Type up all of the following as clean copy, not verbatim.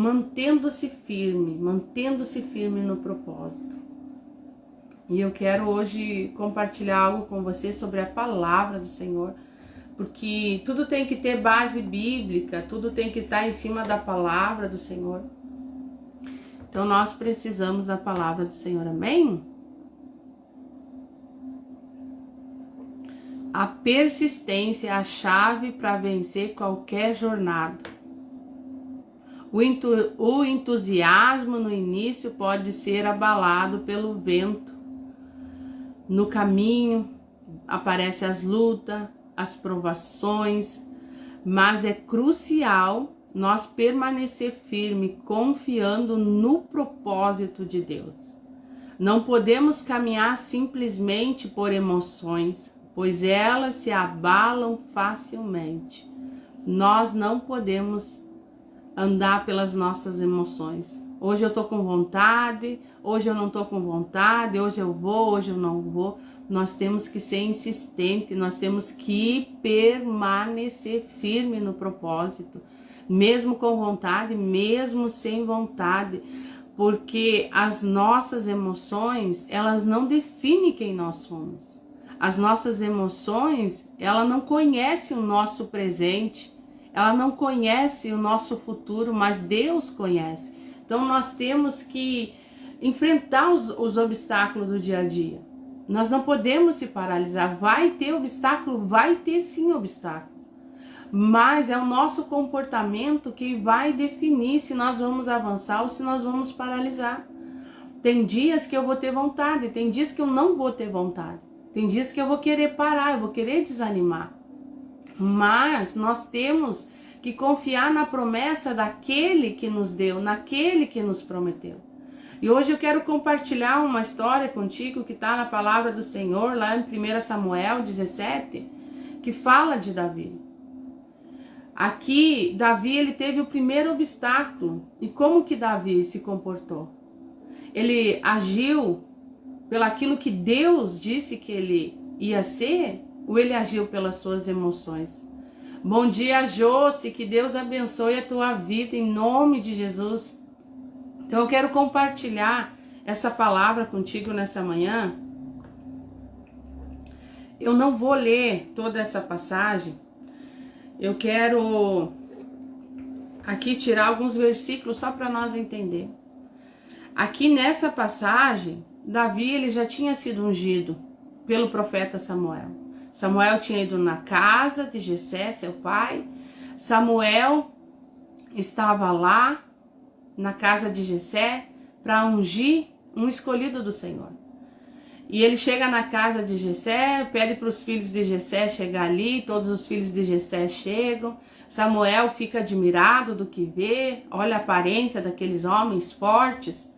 mantendo-se firme no propósito. E eu quero hoje compartilhar algo com você sobre a palavra do Senhor, porque tudo tem que ter base bíblica, tudo tem que estar em cima da palavra do Senhor. Então nós precisamos da palavra do Senhor, amém? A persistência é a chave para vencer qualquer jornada. O entusiasmo no início pode ser abalado pelo vento. No caminho aparecem as lutas, as provações, mas é crucial nós permanecer firme, confiando no propósito de Deus. Não podemos caminhar simplesmente por emoções, pois elas se abalam facilmente. Nós não podemos andar pelas nossas emoções. Hoje eu tô com vontade, hoje eu não tô com vontade, hoje eu vou, hoje eu não vou. Nós temos que ser insistente, nós temos que permanecer firme no propósito, mesmo com vontade, mesmo sem vontade, porque as nossas emoções, elas não definem quem nós somos. As nossas emoções, ela não conhece o nosso presente, ela não conhece o nosso futuro, mas Deus conhece. Então nós temos que enfrentar os obstáculos do dia a dia. Nós não podemos se paralisar. Vai ter obstáculo? Vai ter sim obstáculo. Mas é o nosso comportamento que vai definir se nós vamos avançar ou se nós vamos paralisar. Tem dias que eu vou ter vontade, tem dias que eu não vou ter vontade. Tem dias que eu vou querer parar, eu vou querer desanimar. Mas nós temos que confiar na promessa daquele que nos deu, naquele que nos prometeu. E hoje eu quero compartilhar uma história contigo que está na palavra do Senhor, lá em 1 Samuel 17, que fala de Davi. Aqui, Davi, ele teve o primeiro obstáculo. E como que Davi se comportou? Ele agiu pelaquilo que Deus disse que ele ia ser, ou ele agiu pelas suas emoções? Bom dia, Josi, que Deus abençoe a tua vida em nome de Jesus. Então eu quero compartilhar essa palavra contigo nessa manhã. Eu não vou ler toda essa passagem. Eu quero aqui tirar alguns versículos só para nós entender. Aqui nessa passagem, Davi ele já tinha sido ungido pelo profeta Samuel. Samuel tinha ido na casa de Jessé, seu pai. Samuel estava lá na casa de Jessé para ungir um escolhido do Senhor. E ele chega na casa de Jessé, pede para os filhos de Jessé chegar ali, todos os filhos de Jessé chegam. Samuel fica admirado do que vê, olha a aparência daqueles homens fortes,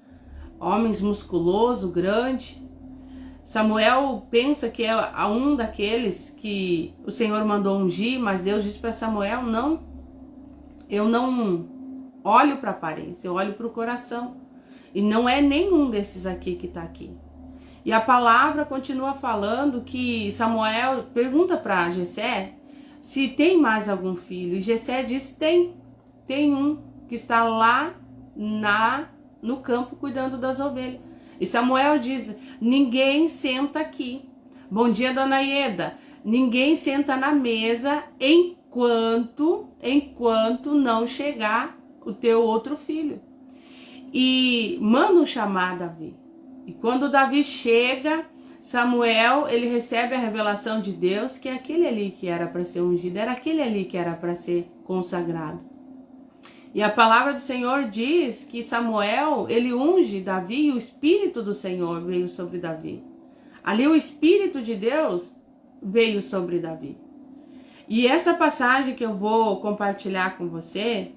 homens musculosos, grandes. Samuel pensa que é um daqueles que o Senhor mandou ungir, mas Deus disse para Samuel, não, eu não olho para a aparência, eu olho para o coração. E não é nenhum desses aqui que está aqui. E a palavra continua falando que Samuel pergunta para Jessé se tem mais algum filho. E Jessé diz, tem um que está lá no campo cuidando das ovelhas. E Samuel diz, ninguém senta aqui. Bom dia, dona Ieda. Ninguém senta na mesa enquanto não chegar o teu outro filho. E manda chamar Davi. E quando Davi chega, Samuel, ele recebe a revelação de Deus que é aquele ali que era para ser ungido, era aquele ali que era para ser consagrado. E a palavra do Senhor diz que Samuel, ele unge Davi e o Espírito do Senhor veio sobre Davi. Ali o Espírito de Deus veio sobre Davi. E essa passagem que eu vou compartilhar com você,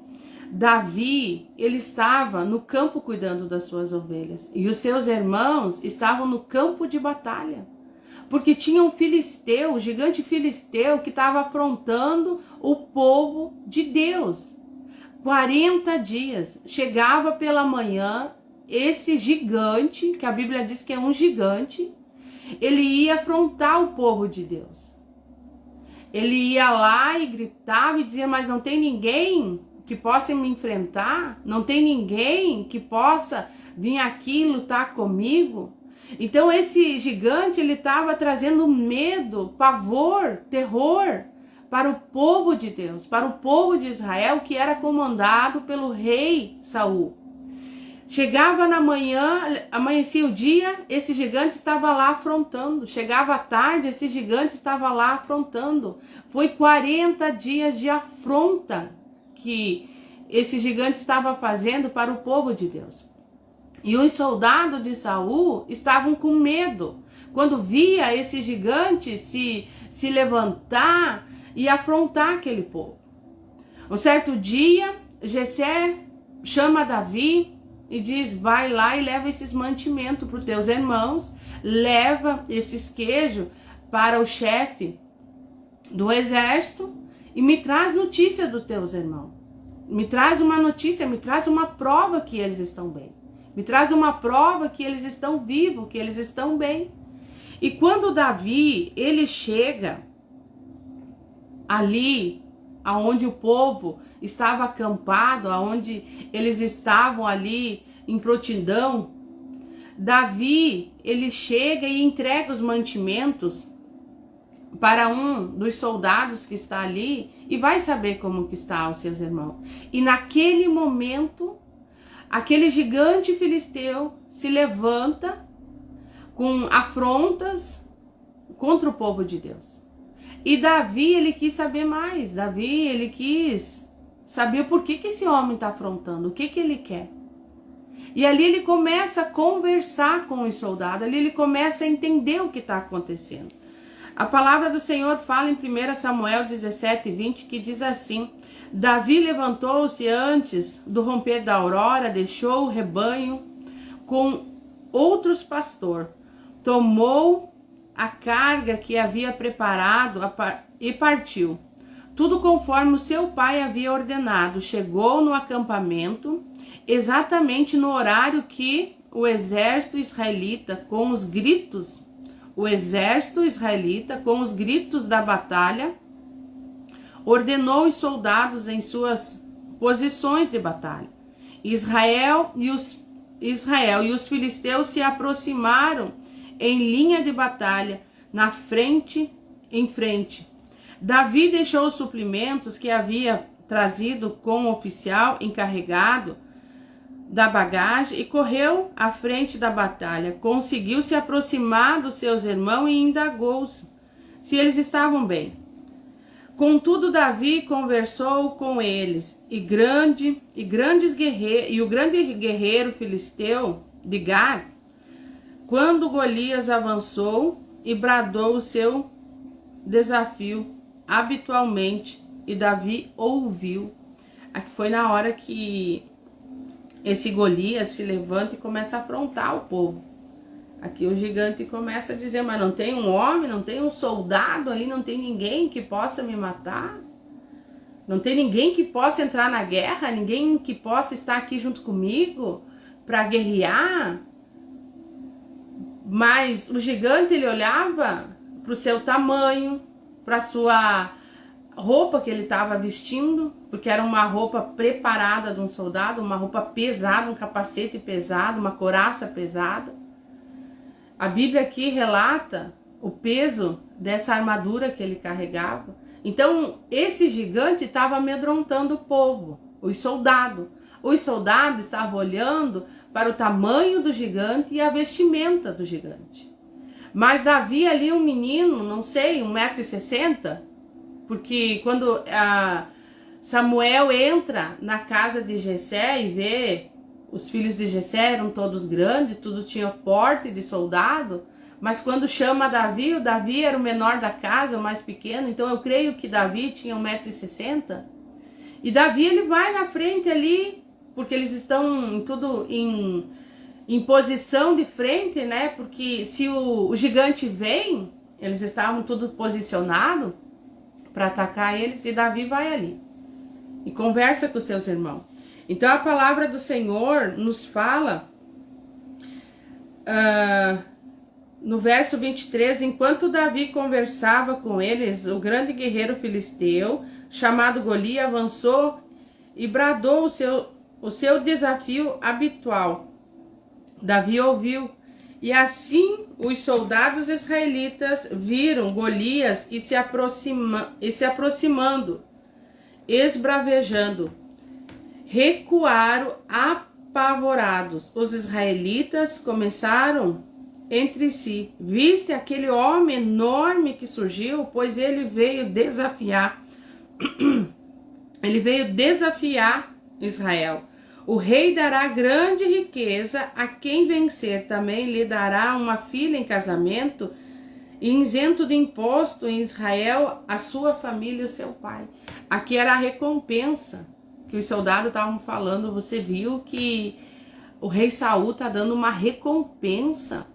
Davi, ele estava no campo cuidando das suas ovelhas. E os seus irmãos estavam no campo de batalha. Porque tinha um filisteu, o gigante filisteu, que estava afrontando o povo de Deus. 40 dias, chegava pela manhã, esse gigante, que a Bíblia diz que é um gigante, ele ia afrontar o povo de Deus. Ele ia lá e gritava e dizia, mas não tem ninguém que possa me enfrentar? Não tem ninguém que possa vir aqui lutar comigo? Então esse gigante, ele estava trazendo medo, pavor, terror para o povo de Deus, para o povo de Israel, que era comandado pelo rei Saul. Chegava na manhã, amanhecia o dia, esse gigante estava lá afrontando. Chegava à tarde, esse gigante estava lá afrontando. Foi 40 dias de afronta que esse gigante estava fazendo para o povo de Deus. E os soldados de Saul estavam com medo quando via esse gigante se levantar e afrontar aquele povo. Um certo dia, Jessé chama Davi e diz: vai lá e leva esses mantimentos para os teus irmãos, leva esses queijos para o chefe do exército e me traz notícia dos teus irmãos. Me traz uma notícia, me traz uma prova que eles estão bem. Me traz uma prova que eles estão vivos, que eles estão bem. E quando Davi, ele chega ali aonde o povo estava acampado, aonde eles estavam ali em prontidão, Davi, ele chega e entrega os mantimentos para um dos soldados que está ali e vai saber como que está os seus irmãos. E naquele momento, aquele gigante filisteu se levanta com afrontas contra o povo de Deus. E Davi, ele quis saber mais. Davi, ele quis saber por que esse homem está afrontando, o que ele quer. E ali ele começa a conversar com os soldados, ali ele começa a entender o que está acontecendo. A palavra do Senhor fala em 1 Samuel 17:20, que diz assim: Davi levantou-se antes do romper da aurora, deixou o rebanho com outros pastores, tomou a carga que havia preparado e partiu. Tudo conforme o seu pai havia ordenado. Chegou no acampamento exatamente no horário que o exército israelita com os gritos da batalha ordenou os soldados em suas posições de batalha. Israel e os filisteus se aproximaram em linha de batalha, em frente. Davi deixou os suprimentos que havia trazido com o oficial encarregado da bagagem e correu à frente da batalha. Conseguiu se aproximar dos seus irmãos e indagou-os se eles estavam bem. Contudo, Davi conversou com eles, e o grande guerreiro filisteu de Gad, quando Golias avançou e bradou o seu desafio habitualmente, e Davi ouviu. Aqui foi na hora que esse Golias se levanta e começa a afrontar o povo. Aqui o gigante começa a dizer: mas não tem um homem, não tem um soldado aí, não tem ninguém que possa me matar? Não tem ninguém que possa entrar na guerra? Ninguém que possa estar aqui junto comigo para guerrear? Mas o gigante, ele olhava para o seu tamanho, para a sua roupa que ele estava vestindo, porque era uma roupa preparada de um soldado, uma roupa pesada, um capacete pesado, uma couraça pesada. A Bíblia aqui relata o peso dessa armadura que ele carregava. Então, esse gigante estava amedrontando o povo, os soldados. Os soldados estavam olhando para o tamanho do gigante e a vestimenta do gigante. Mas Davi ali, um menino, não sei, 1,60 m, porque quando Samuel entra na casa de Jessé e vê os filhos de Jessé eram todos grandes, tudo tinha porte de soldado, mas quando chama Davi, o Davi era o menor da casa, o mais pequeno, então eu creio que Davi tinha 1,60 m. E Davi, ele vai na frente ali, porque eles estão tudo em posição de frente, né? Porque se o gigante vem, eles estavam tudo posicionados para atacar eles, e Davi vai ali e conversa com seus irmãos. Então a palavra do Senhor nos fala no verso 23, enquanto Davi conversava com eles, o grande guerreiro filisteu, chamado Golias, avançou e bradou o seu desafio habitual. Davi ouviu, e assim os soldados israelitas viram Golias e se aproximando, esbravejando. Recuaram apavorados. Os israelitas começaram entre si: viste aquele homem enorme que surgiu? Pois ele veio desafiar. Ele veio desafiar Israel. O rei dará grande riqueza a quem vencer. Também lhe dará uma filha em casamento, e isento de imposto em Israel a sua família e o seu pai. Aqui era a recompensa que os soldados estavam falando. Você viu que o rei Saul está dando uma recompensa.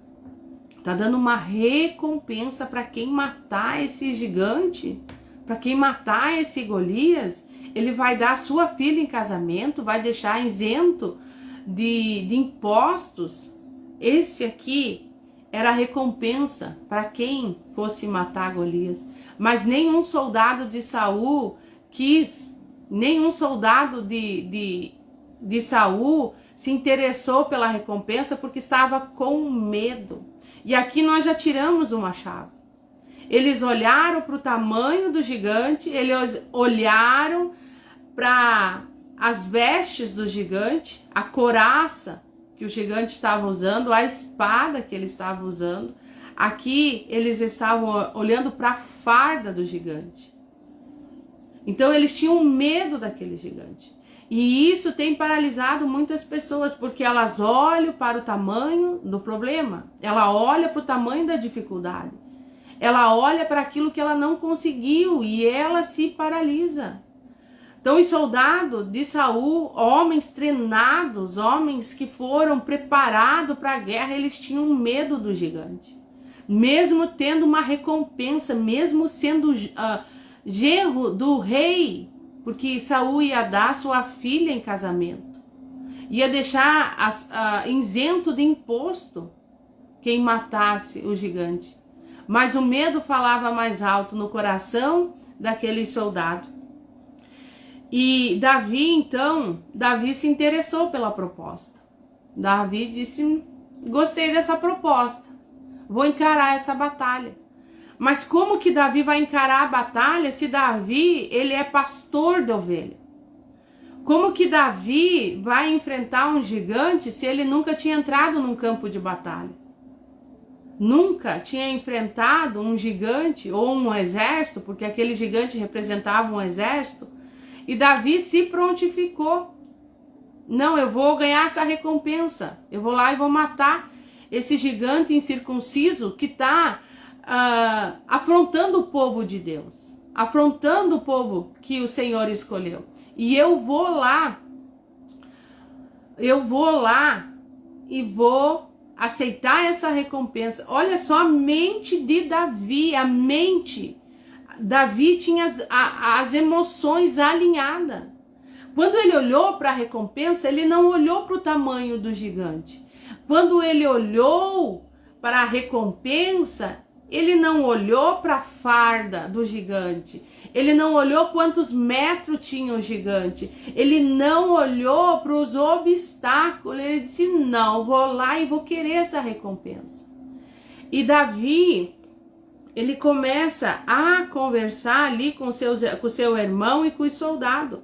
Está dando uma recompensa para quem matar esse gigante, para quem matar esse Golias. Ele vai dar a sua filha em casamento, vai deixar isento de impostos. Esse aqui era a recompensa para quem fosse matar Golias. Mas nenhum soldado de Saul quis, nenhum soldado de Saul se interessou pela recompensa porque estava com medo. E aqui nós já tiramos uma chave. Eles olharam para o tamanho do gigante, eles olharam para as vestes do gigante, a couraça que o gigante estava usando, a espada que ele estava usando. Aqui eles estavam olhando para a farda do gigante. Então eles tinham medo daquele gigante. E isso tem paralisado muitas pessoas, porque elas olham para o tamanho do problema, ela olha para o tamanho da dificuldade. Ela olha para aquilo que ela não conseguiu e ela se paralisa. Então os soldados de Saul, homens treinados, homens que foram preparados para a guerra, eles tinham medo do gigante. Mesmo tendo uma recompensa, mesmo sendo genro do rei, porque Saul ia dar sua filha em casamento. Ia deixar isento de imposto quem matasse o gigante. Mas o medo falava mais alto no coração daquele soldado. E Davi se interessou pela proposta. Davi disse: gostei dessa proposta, vou encarar essa batalha. Mas como que Davi vai encarar a batalha se Davi, ele é pastor de ovelha? Como que Davi vai enfrentar um gigante se ele nunca tinha entrado num campo de batalha? Nunca tinha enfrentado um gigante ou um exército, porque aquele gigante representava um exército. E Davi se prontificou. Não, eu vou ganhar essa recompensa. Eu vou lá e vou matar esse gigante incircunciso que está afrontando o povo de Deus. Afrontando o povo que o Senhor escolheu. E eu vou lá e vou aceitar essa recompensa. Olha só a mente de Davi, Davi tinha as emoções alinhadas. Quando ele olhou para a recompensa, ele não olhou para o tamanho do gigante. Quando ele olhou para a recompensa, ele não olhou para a farda do gigante. Ele não olhou quantos metros tinha o gigante. Ele não olhou para os obstáculos. Ele disse: não, vou lá e vou querer essa recompensa. E Davi, ele começa a conversar ali com o seu irmão e com os soldados.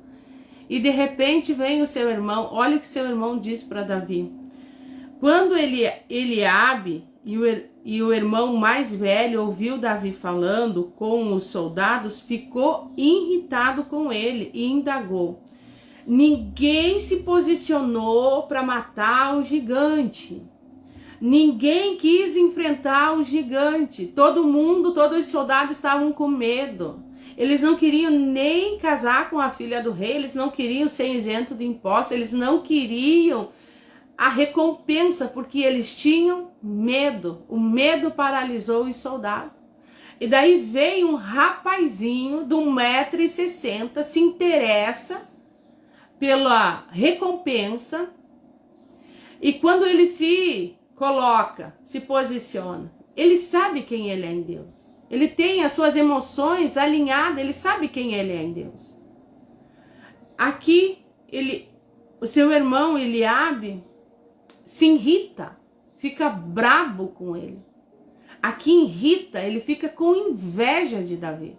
E de repente vem o seu irmão. Olha o que seu irmão diz para Davi. Quando Eliabe e o irmão mais velho ouviu Davi falando com os soldados, ficou irritado com ele e indagou: ninguém se posicionou para matar o gigante. Ninguém quis enfrentar o gigante. Todos os soldados estavam com medo. Eles não queriam nem casar com a filha do rei, eles não queriam ser isento de impostos, eles não queriam a recompensa, porque eles tinham medo. O medo paralisou os soldados. E daí veio um rapazinho de 1,60 m, se interessa pela recompensa, e quando ele se coloca, se posiciona, ele sabe quem ele é em Deus. Ele tem as suas emoções alinhadas, ele sabe quem ele é em Deus. Aqui o seu irmão Eliabe se irrita, fica brabo com ele. Aqui irrita, ele fica com inveja de Davi.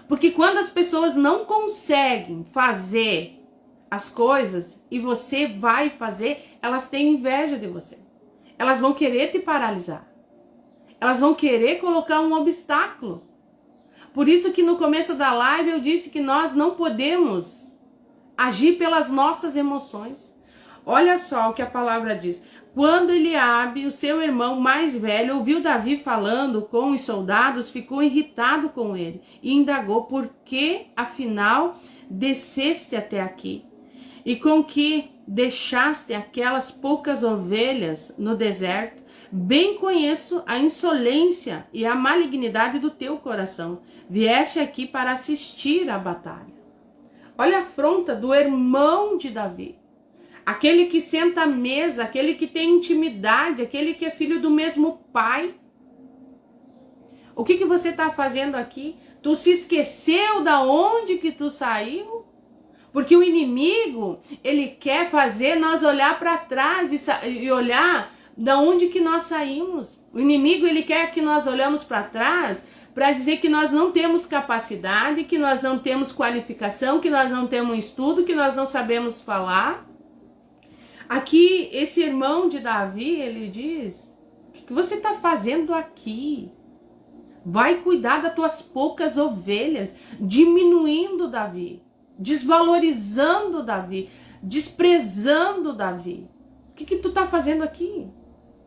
Porque quando as pessoas não conseguem fazer as coisas e você vai fazer, elas têm inveja de você. Elas vão querer te paralisar. Elas vão querer colocar um obstáculo. Por isso que no começo da live eu disse que nós não podemos agir pelas nossas emoções. Olha só o que a palavra diz. Quando Eliabe, o seu irmão mais velho, ouviu Davi falando com os soldados, ficou irritado com ele e indagou: por que, afinal, desceste até aqui? E com que deixaste aquelas poucas ovelhas no deserto? Bem conheço a insolência e a malignidade do teu coração. Vieste aqui para assistir à batalha. Olha a afronta do irmão de Davi. Aquele que senta à mesa, aquele que tem intimidade, aquele que é filho do mesmo pai. O que você está fazendo aqui? Tu se esqueceu da onde que tu saiu? Porque o inimigo, ele quer fazer nós olhar para trás e olhar da onde que nós saímos. O inimigo, ele quer que nós olhamos para trás para dizer que nós não temos capacidade, que nós não temos qualificação, que nós não temos estudo, que nós não sabemos falar. Aqui, esse irmão de Davi, ele diz: o que você está fazendo aqui? Vai cuidar das tuas poucas ovelhas, diminuindo Davi, desvalorizando Davi, desprezando Davi. O que tu está fazendo aqui?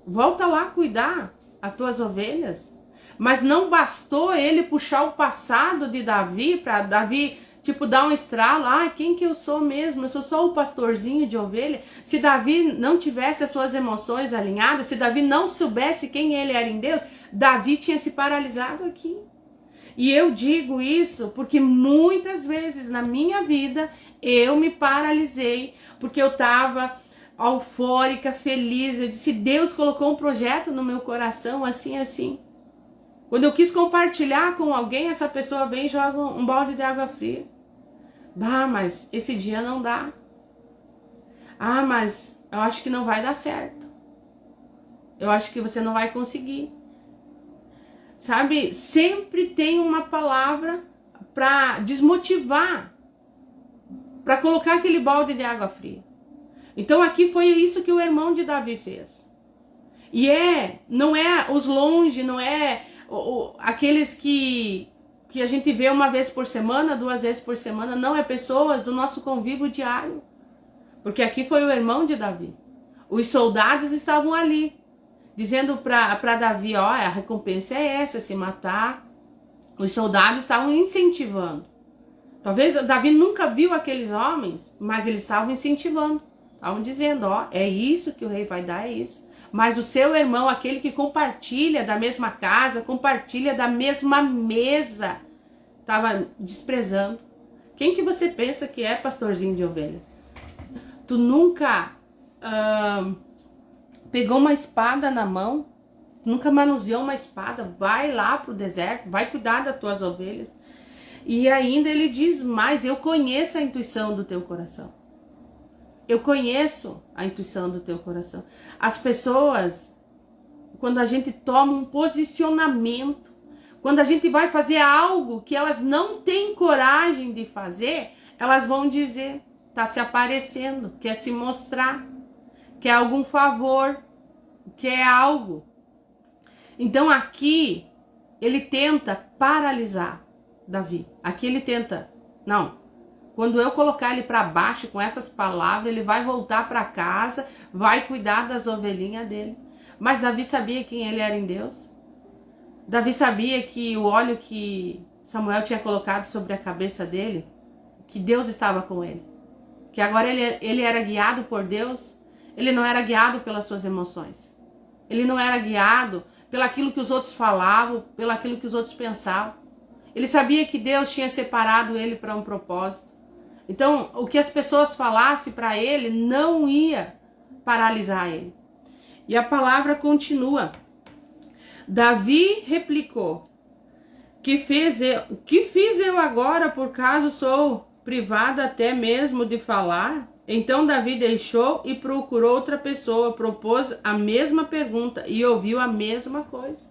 Volta lá cuidar as tuas ovelhas. Mas não bastou ele puxar o passado de Davi para Davi dar um estralo. Quem que eu sou mesmo? Eu sou só o pastorzinho de ovelha. Se Davi não tivesse as suas emoções alinhadas, se Davi não soubesse quem ele era em Deus, Davi tinha se paralisado aqui. E eu digo isso porque muitas vezes na minha vida eu me paralisei porque eu estava eufórica, feliz. Eu disse: Deus colocou um projeto no meu coração, assim, assim. Quando eu quis compartilhar com alguém, essa pessoa vem e joga um balde de água fria. Mas esse dia não dá. Mas eu acho que não vai dar certo. Eu acho que você não vai conseguir. Sabe, sempre tem uma palavra para desmotivar, para colocar aquele balde de água fria. Então aqui foi isso que o irmão de Davi fez. E não é os longe, não é aqueles que a gente vê uma vez por semana, 2 vezes por semana, não, é pessoas do nosso convívio diário. Porque aqui foi o irmão de Davi. Os soldados estavam ali, dizendo para Davi: a recompensa é essa, se matar. Os soldados estavam incentivando. Talvez Davi nunca viu aqueles homens, mas eles estavam incentivando. Estavam dizendo: é isso que o rei vai dar, é isso. Mas o seu irmão, aquele que compartilha da mesma casa, compartilha da mesma mesa, estava desprezando. Quem que você pensa que é pastorzinho de ovelha? Tu nunca pegou uma espada na mão? Nunca manuseou uma espada? Vai lá pro deserto, vai cuidar das tuas ovelhas. E ainda ele diz mais: eu conheço a intuição do teu coração. Eu conheço a intuição do teu coração. As pessoas, quando a gente toma um posicionamento, quando a gente vai fazer algo que elas não têm coragem de fazer, elas vão dizer: tá se aparecendo, quer se mostrar, quer algum favor, quer algo. Então aqui ele tenta paralisar Davi. Aqui ele tenta, não. Quando eu colocar ele para baixo com essas palavras, ele vai voltar para casa, vai cuidar das ovelhinhas dele. Mas Davi sabia quem ele era em Deus. Davi sabia que o óleo que Samuel tinha colocado sobre a cabeça dele, que Deus estava com ele. Que agora ele era guiado por Deus, ele não era guiado pelas suas emoções. Ele não era guiado pelaquilo que os outros falavam, pelaquilo que os outros pensavam. Ele sabia que Deus tinha separado ele para um propósito. Então, o que as pessoas falassem para ele não ia paralisar ele. E a palavra continua. Davi replicou: que fiz eu agora, por caso sou privado até mesmo de falar. Então Davi deixou e procurou outra pessoa, propôs a mesma pergunta e ouviu a mesma coisa.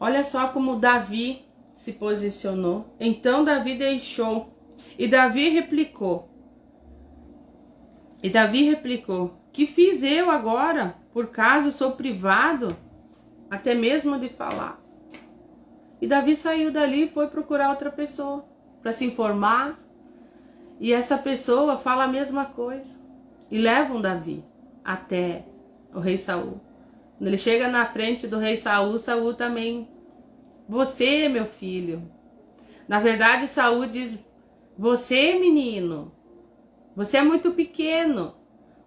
Olha só como Davi se posicionou. Então Davi deixou e Davi replicou. Que fiz eu agora? Por caso sou privado até mesmo de falar. E Davi saiu dali e foi procurar outra pessoa para se informar. E essa pessoa fala a mesma coisa. E levam Davi até o rei Saul. Quando ele chega na frente do rei Saul, Saul também: você, meu filho. Na verdade, Saul diz: você, menino, você é muito pequeno.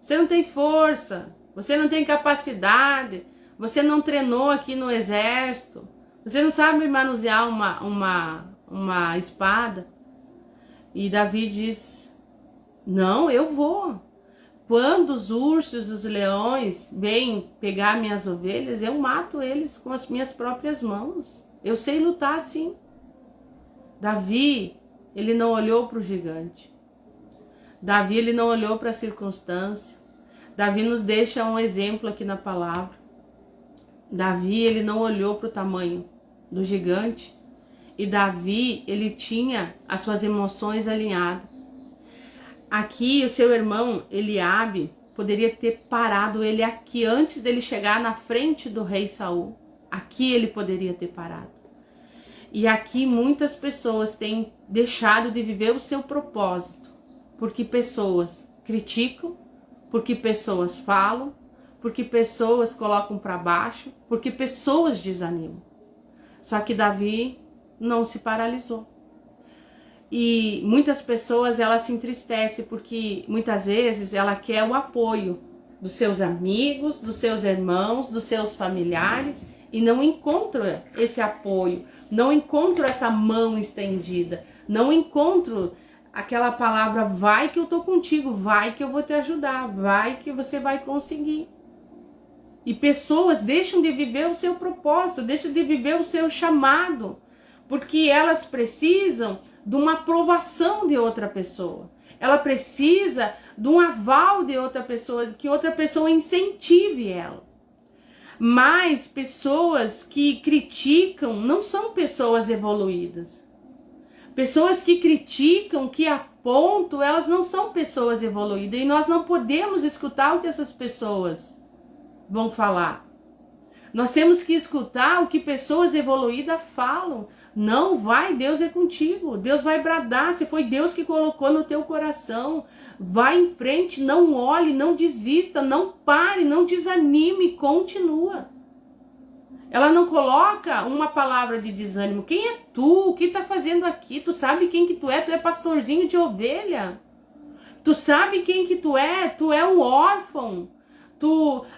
Você não tem força. Você não tem capacidade. Você não treinou aqui no exército. Você não sabe manusear uma espada. E Davi diz: não, eu vou. Quando os ursos, os leões vêm pegar minhas ovelhas, eu mato eles com as minhas próprias mãos. Eu sei lutar assim. Davi, ele não olhou para o gigante. Davi, ele não olhou para a circunstância. Davi nos deixa um exemplo aqui na palavra. Davi, ele não olhou para o tamanho do gigante. E Davi, ele tinha as suas emoções alinhadas. Aqui, o seu irmão Eliabe poderia ter parado ele aqui antes dele chegar na frente do rei Saul. Aqui ele poderia ter parado. E aqui muitas pessoas têm deixado de viver o seu propósito. Porque pessoas criticam, porque pessoas falam, porque pessoas colocam para baixo, porque pessoas desanimam. Só que Davi não se paralisou. E muitas pessoas, elas se entristecem porque muitas vezes ela quer o apoio dos seus amigos, dos seus irmãos, dos seus familiares e não encontra esse apoio, não encontro essa mão estendida, não encontro aquela palavra: vai que eu tô contigo, vai que eu vou te ajudar, vai que você vai conseguir. E pessoas deixam de viver o seu propósito, deixam de viver o seu chamado, porque elas precisam de uma aprovação de outra pessoa. Ela precisa de um aval de outra pessoa, que outra pessoa incentive ela. Mas pessoas que criticam não são pessoas evoluídas. Pessoas que criticam, que apontam, elas não são pessoas evoluídas. E nós não podemos escutar o que essas pessoas vão falar. Nós temos que escutar o que pessoas evoluídas falam. Não vai, Deus é contigo. Deus vai bradar, se foi Deus que colocou no teu coração. Vai em frente, não olhe, não desista, não pare, não desanime, continua. Ela não coloca uma palavra de desânimo. Quem é tu? O que tá fazendo aqui? Tu sabe quem que tu é? Tu é pastorzinho de ovelha. Tu sabe quem que tu é? Tu é um órfão.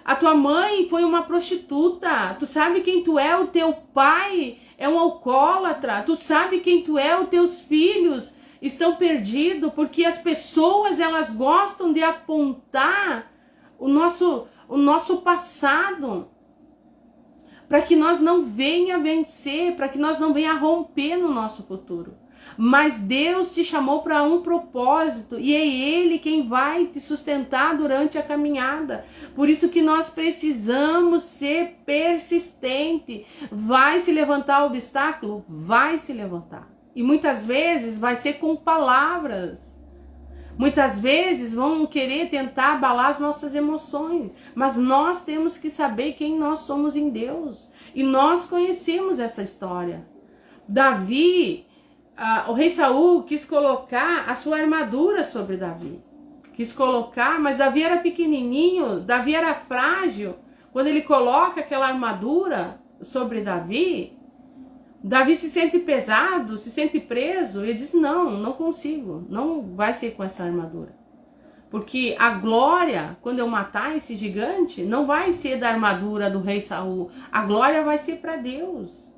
A tua mãe foi uma prostituta. Tu sabe quem tu é? O teu pai é um alcoólatra. Tu sabe quem tu é? Os teus filhos estão perdidos, porque as pessoas, elas gostam de apontar o nosso passado, para que nós não venha vencer, para que nós não venha romper no nosso futuro. Mas Deus te chamou para um propósito e é Ele quem vai te sustentar durante a caminhada. Por isso que nós precisamos ser persistente. Vai se levantar o obstáculo? Vai se levantar. E muitas vezes vai ser com palavras. Muitas vezes vão querer tentar abalar as nossas emoções. Mas nós temos que saber quem nós somos em Deus. E nós conhecemos essa história. Davi... o rei Saul quis colocar a sua armadura sobre Davi. Quis colocar, mas Davi era pequenininho, Davi era frágil. Quando ele coloca aquela armadura sobre Davi, Davi se sente pesado, se sente preso. E diz: não consigo, não vai ser com essa armadura. Porque a glória, quando eu matar esse gigante, não vai ser da armadura do rei Saul. A glória vai ser para Deus.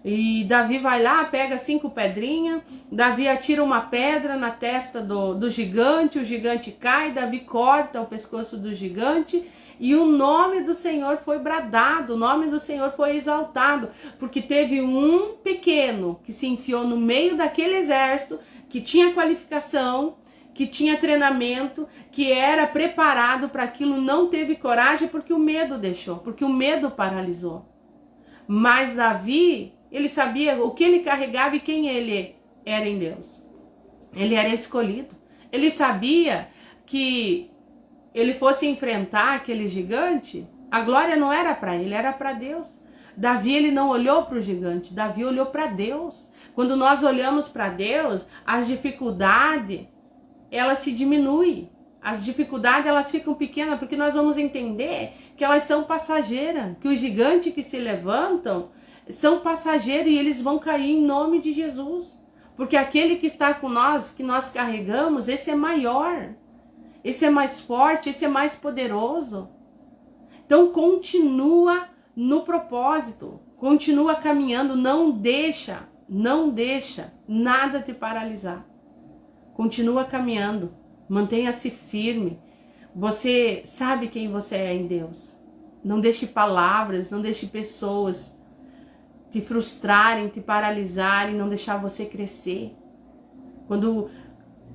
E Davi vai lá, pega 5 pedrinhas, Davi atira uma pedra na testa do gigante, o gigante cai, Davi corta o pescoço do gigante e o nome do Senhor foi bradado, o nome do Senhor foi exaltado, porque teve um pequeno que se enfiou no meio daquele exército, que tinha qualificação, que tinha treinamento, que era preparado para aquilo, não teve coragem porque o medo deixou, porque o medo paralisou. Mas Davi, ele sabia o que ele carregava e quem ele era em Deus. Ele era escolhido. Ele sabia que ele fosse enfrentar aquele gigante, a glória não era para ele, era para Deus. Davi, ele não olhou para o gigante, Davi olhou para Deus. Quando nós olhamos para Deus, as dificuldades, elas se diminuem. As dificuldades, elas ficam pequenas, porque nós vamos entender que elas são passageiras, que os gigantes que se levantam são passageiros e eles vão cair em nome de Jesus. Porque aquele que está com nós, que nós carregamos, esse é maior, esse é mais forte, esse é mais poderoso. Então continua no propósito, continua caminhando, não deixa nada te paralisar. Continua caminhando, mantenha-se firme. Você sabe quem você é em Deus. Não deixe palavras, não deixe pessoas te frustrarem, te paralisarem, não deixar você crescer. Quando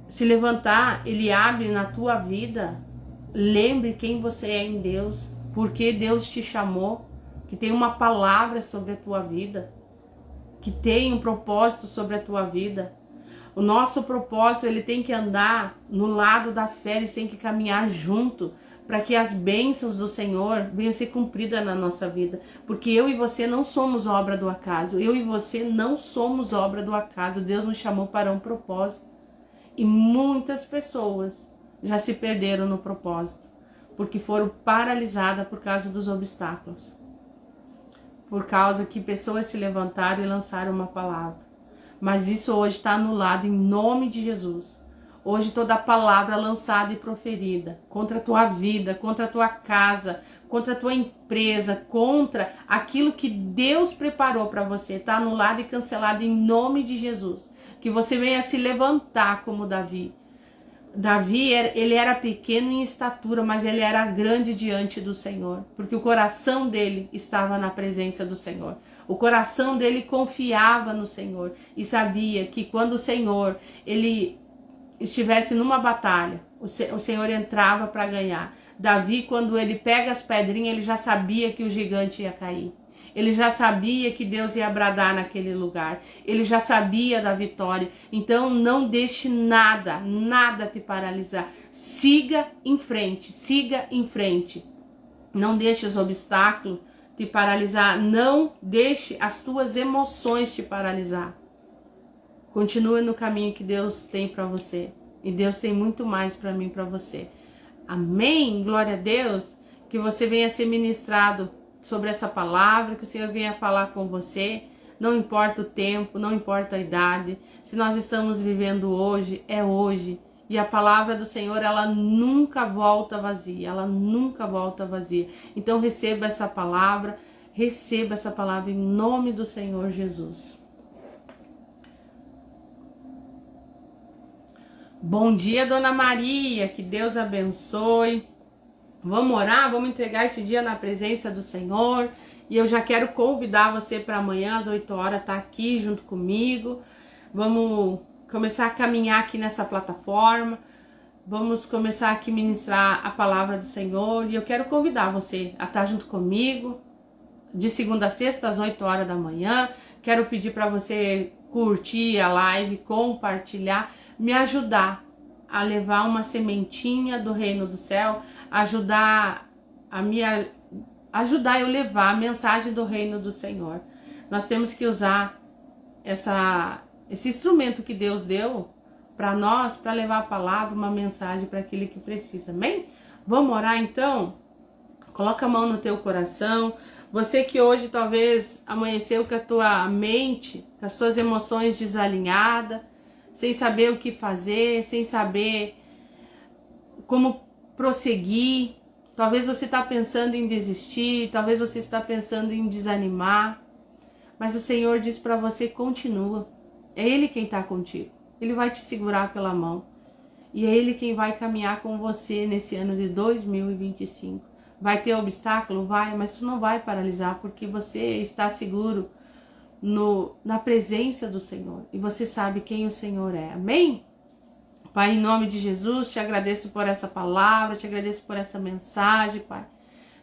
se levantar, Ele abre na tua vida, lembre quem você é em Deus, porque Deus te chamou, que tem uma palavra sobre a tua vida, que tem um propósito sobre a tua vida. O nosso propósito, ele tem que andar no lado da fé, eles têm que caminhar junto, para que as bênçãos do Senhor venham a ser cumpridas na nossa vida. Porque eu e você não somos obra do acaso, eu e você não somos obra do acaso, Deus nos chamou para um propósito. E muitas pessoas já se perderam no propósito, porque foram paralisadas por causa dos obstáculos. Por causa que pessoas se levantaram e lançaram uma palavra. Mas isso hoje está anulado em nome de Jesus. Hoje toda palavra lançada e proferida contra a tua vida, contra a tua casa, contra a tua empresa, contra aquilo que Deus preparou para você, está anulado e cancelado em nome de Jesus. Que você venha se levantar como Davi. Davi, ele era pequeno em estatura, mas ele era grande diante do Senhor, porque o coração dele estava na presença do Senhor. O coração dele confiava no Senhor e sabia que quando o Senhor, ele estivesse numa batalha, o Senhor entrava para ganhar. Davi, quando ele pega as pedrinhas, ele já sabia que o gigante ia cair. Ele já sabia que Deus ia bradar naquele lugar. Ele já sabia da vitória. Então não deixe nada te paralisar. Siga em frente, siga em frente. Não deixe os obstáculos te paralisar. Não deixe as tuas emoções te paralisar. Continue no caminho que Deus tem para você. E Deus tem muito mais para mim e para você. Amém? Glória a Deus. Que você venha ser ministrado sobre essa palavra, que o Senhor venha falar com você. Não importa o tempo, não importa a idade. Se nós estamos vivendo hoje, é hoje. E a palavra do Senhor, ela nunca volta vazia. Ela nunca volta vazia. Então receba essa palavra em nome do Senhor Jesus. Bom dia, Dona Maria, que Deus abençoe. Vamos orar, vamos entregar esse dia na presença do Senhor. E eu já quero convidar você para amanhã às 8 horas, tá aqui junto comigo. Vamos começar a caminhar aqui nessa plataforma. Vamos começar aqui a ministrar a palavra do Senhor. E eu quero convidar você a estar junto comigo de segunda a sexta às 8 horas da manhã. Quero pedir para você curtir a live, compartilhar, me ajudar a levar uma sementinha do reino do céu, ajudar eu levar a mensagem do reino do Senhor. Nós temos que usar esse instrumento que Deus deu para nós, para levar a palavra, uma mensagem para aquele que precisa, amém? Vamos orar então? Coloca a mão no teu coração. Você que hoje talvez amanheceu com a tua mente, com as tuas emoções desalinhadas, sem saber o que fazer, sem saber como prosseguir. Talvez você está pensando em desistir, talvez você está pensando em desanimar. Mas o Senhor diz para você, continua. É Ele quem está contigo. Ele vai te segurar pela mão. E é Ele quem vai caminhar com você nesse ano de 2025. Vai ter obstáculo? Vai, mas tu não vai paralisar, porque você está seguro na presença do Senhor. E você sabe quem o Senhor é. Amém? Pai, em nome de Jesus, te agradeço por essa palavra, te agradeço por essa mensagem, Pai.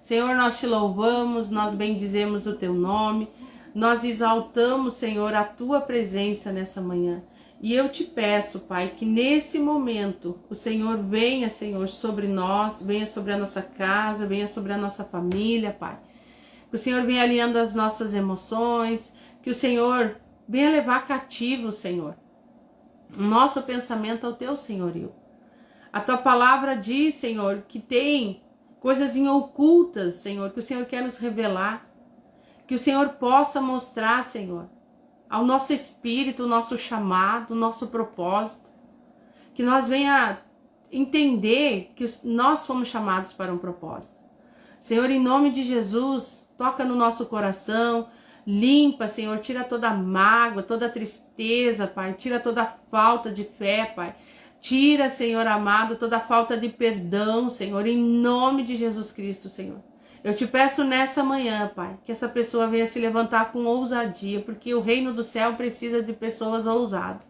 Senhor, nós te louvamos, nós bendizemos o teu nome, nós exaltamos, Senhor, a tua presença nessa manhã. E eu te peço, Pai, que nesse momento o Senhor venha, Senhor, sobre nós, venha sobre a nossa casa, venha sobre a nossa família, Pai. Que o Senhor venha alinhando as nossas emoções, que o Senhor venha levar cativo, Senhor, o nosso pensamento ao teu senhorio. A tua palavra diz, Senhor, que tem coisas ocultas, Senhor, que o Senhor quer nos revelar. Que o Senhor possa mostrar, Senhor, ao nosso espírito, o nosso chamado, o nosso propósito. Que nós venha entender que nós fomos chamados para um propósito. Senhor, em nome de Jesus, toca no nosso coração, limpa, Senhor, tira toda a mágoa, toda a tristeza, Pai, tira toda a falta de fé, Pai. Tira, Senhor amado, toda a falta de perdão, Senhor, em nome de Jesus Cristo, Senhor. Eu te peço nessa manhã, Pai, que essa pessoa venha se levantar com ousadia, porque o reino do céu precisa de pessoas ousadas.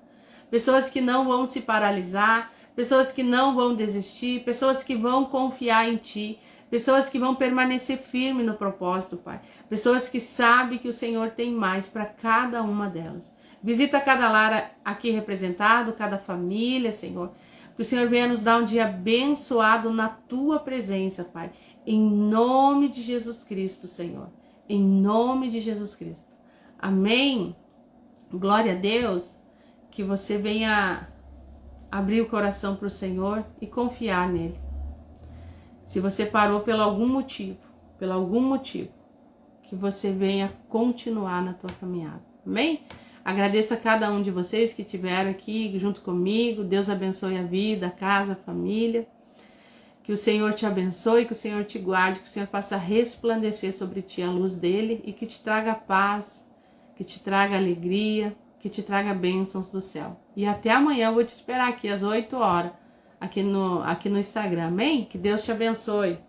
Pessoas que não vão se paralisar, pessoas que não vão desistir, pessoas que vão confiar em Ti, pessoas que vão permanecer firme no propósito, Pai. Pessoas que sabem que o Senhor tem mais para cada uma delas. Visita cada lar aqui representado, cada família, Senhor. Que o Senhor venha nos dar um dia abençoado na Tua presença, Pai. Em nome de Jesus Cristo, Senhor. Em nome de Jesus Cristo. Amém? Glória a Deus. Que você venha abrir o coração para o Senhor e confiar nele. Se você parou por algum motivo, que você venha continuar na tua caminhada. Amém? Agradeço a cada um de vocês que estiveram aqui junto comigo. Deus abençoe a vida, a casa, a família. Que o Senhor te abençoe, que o Senhor te guarde, que o Senhor faça resplandecer sobre ti a luz dele e que te traga paz, que te traga alegria, que te traga bênçãos do céu. E até amanhã eu vou te esperar aqui às 8 horas, aqui no Instagram. Amém? Que Deus te abençoe.